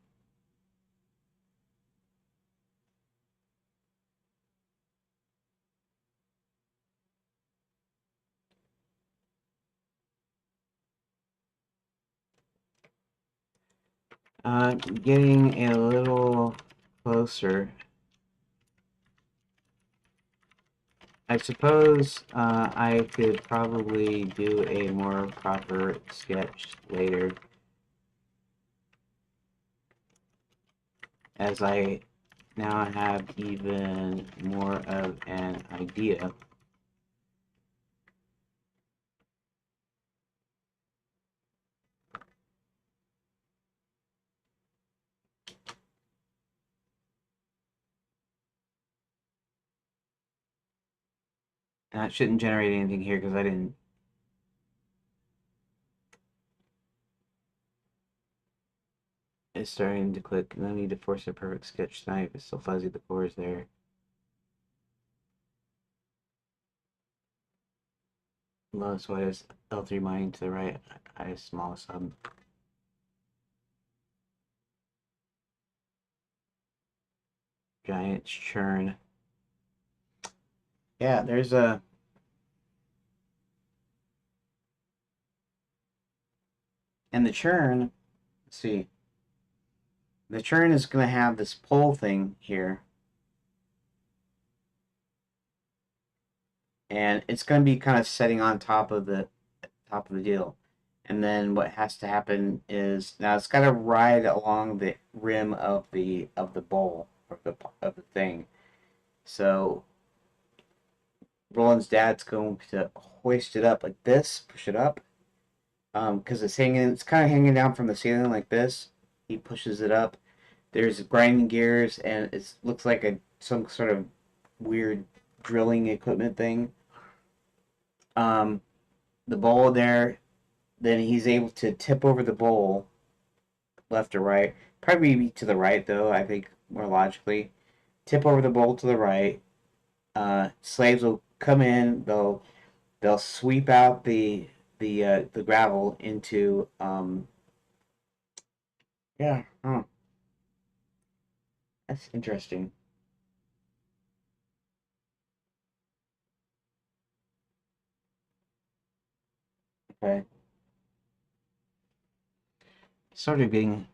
Speaker 1: Getting a little closer. I suppose I could probably do a more proper sketch later, as I now have even more of an idea. And that shouldn't generate anything here because I didn't. It's starting to click. No need to force a perfect sketch tonight. It's still fuzzy. The core is there. Lowest widest L3 mining to the right. Highest smallest sub. Giant churn. Yeah, there's a. And the churn. Let's see. The churn is going to have this pole thing here. And it's going to be kind of setting on top of the deal. And then what has to happen is now it's got to ride along the rim of the bowl of the thing. So Roland's dad's going to hoist it up like this, push it up, because it's hanging. It's kind of hanging down from the ceiling like this. He pushes it up. There's grinding gears, and it looks like some sort of weird drilling equipment thing. The bowl there. Then he's able to tip over the bowl, left or right. Probably to the right though. I think more logically, tip over the bowl to the right. Slaves will come in. They'll sweep out the gravel into yeah. Oh, that's interesting. Okay. Sort of getting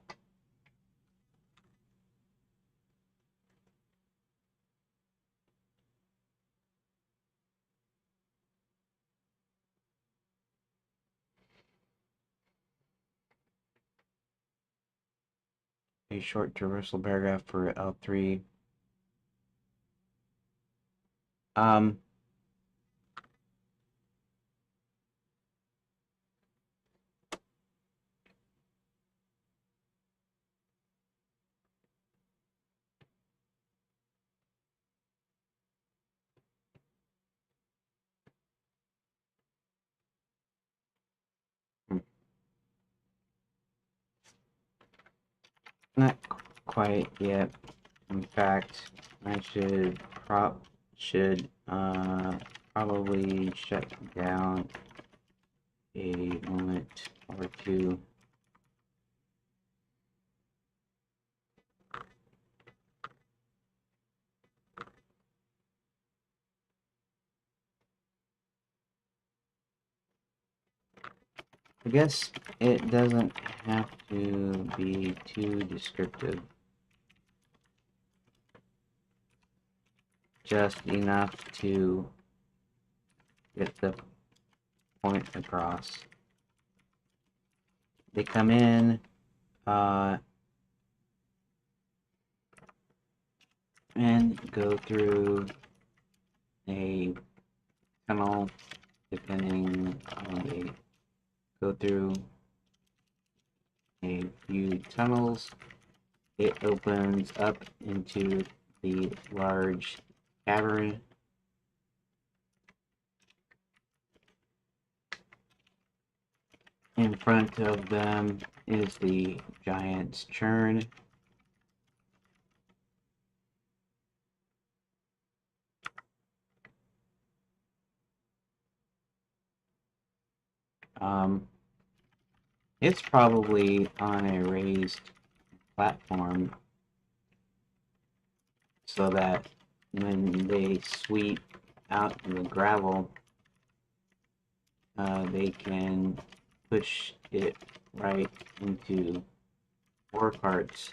Speaker 1: a short traversal paragraph for L3. Um, not quite yet. In fact, I should probably shut down a moment or two. I guess it doesn't have to be too descriptive. Just enough to get the point across. They come in, and go through a tunnel, depending on go through a few tunnels. It opens up into the large cavern. In front of them is the Giant's churn. It's probably on a raised platform so that when they sweep out the gravel, they can push it right into ore carts.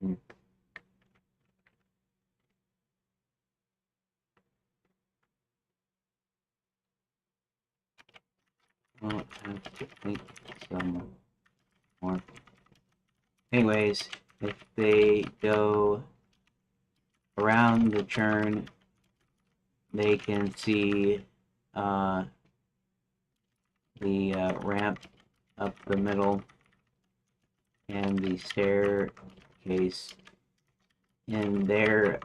Speaker 1: Hmm. Well, I have to think some more. Anyways, if they go around the churn, they can see uh, the ramp up the middle and the staircase in their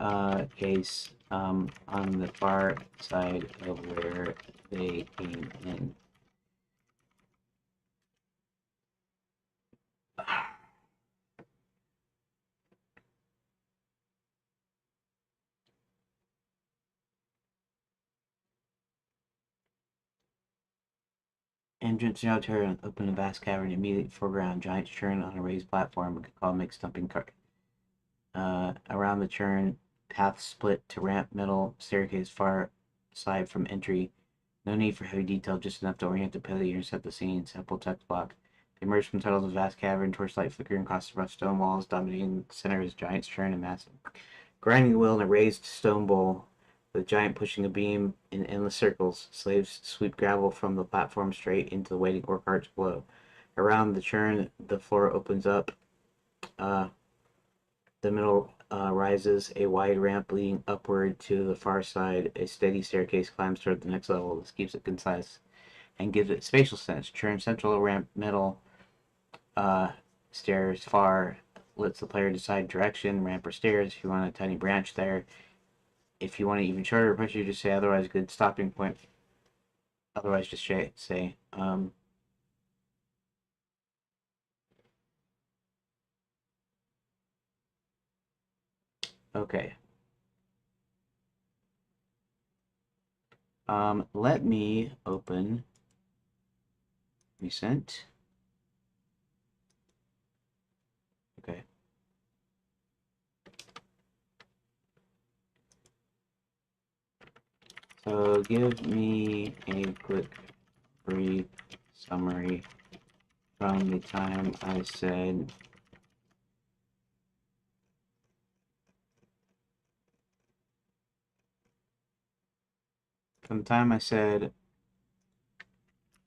Speaker 1: case on the far side of where they came in. Entrance now turn open a vast cavern immediately foreground. Giant churn on a raised platform. Call make stumping cart. Around the churn, path split to ramp middle, staircase far side from entry. No need for heavy detail, just enough to orient the player and set the scene. Simple text block. They emerge from tunnels of vast cavern, torchlight flickering across the rough stone walls. Dominating the center is Giant's churn and massive grinding wheel in a raised stone bowl, with Giant pushing a beam in endless circles. Slaves sweep gravel from the platform straight into the waiting ore carts below. Around the churn, the floor opens up. Uh, the middle rises a wide ramp leading upward to the far side. A steady staircase climbs toward the next level. This keeps it concise and gives it spatial sense. Churn central, ramp middle, uh, stairs far. Lets the player decide direction, ramp or stairs. If you want a tiny branch there, if you want an even shorter approach, you just say otherwise good stopping point. Otherwise, just say okay. Let me open recent. Okay. So give me a quick brief summary from the time I said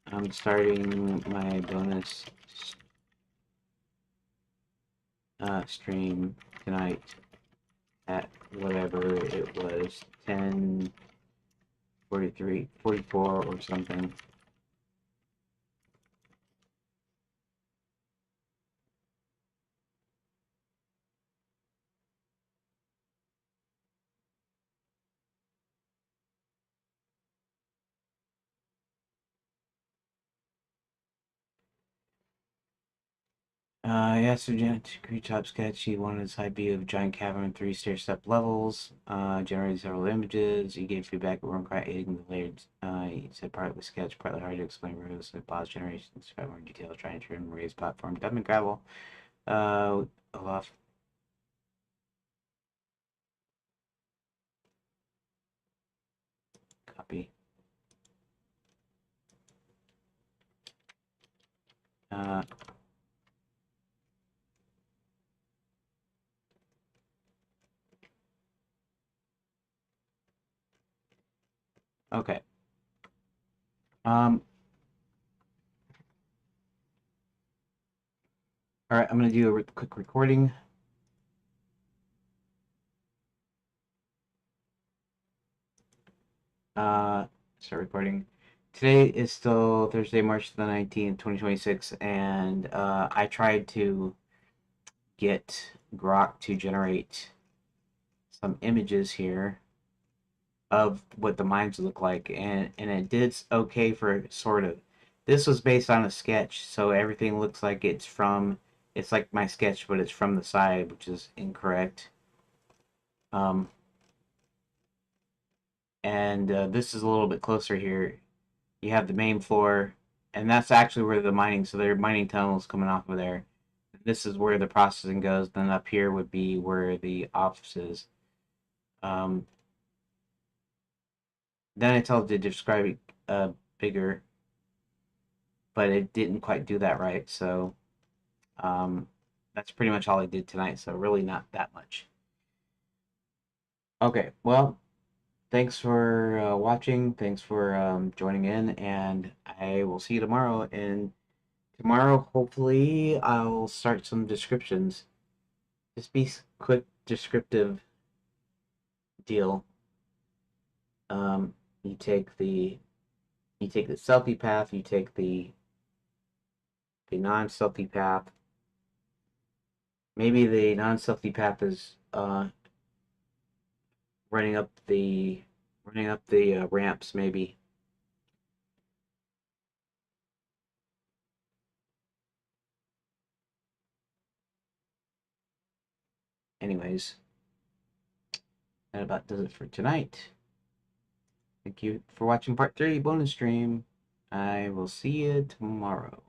Speaker 1: I'm starting my bonus stream tonight at whatever it was, 10:43, 44 or something. Yes, so create top sketch. He wanted a side view of giant cavern, three stair-step levels. Generated several images. He gave feedback at room cry aiding the layered. He said partly sketch, partly hard to explain. Rows like pause generation, describe more detail, trying to trim, raise platform, dump and gravel. Olaf. Copy. Uh, okay. All right. I'm gonna do a quick recording. Start recording. Today is still Thursday, March the 19th, 2026, and I tried to get Grok to generate some images here of what the mines look like, and it did okay for sort of. This was based on a sketch, so everything looks like it's like my sketch, but it's from the side, which is incorrect. Um, and this is a little bit closer here. You have the main floor, and that's actually where the mining, so there are mining tunnels coming off of there. This is where the processing goes. Then up here would be where the office is. Um, then I told it to describe it bigger, but it didn't quite do that right. So that's pretty much all I did tonight. So really not that much. Okay, well, thanks for watching. Thanks for joining in, and I will see you tomorrow. And tomorrow, hopefully, I'll start some descriptions. Just be quick, descriptive deal. Um, you take the selfie path. You take the non-selfie path. Maybe the non-selfie path is running up the ramps. Maybe. Anyways, that about does it for tonight. Thank you for watching part 3 bonus stream. I will see you tomorrow.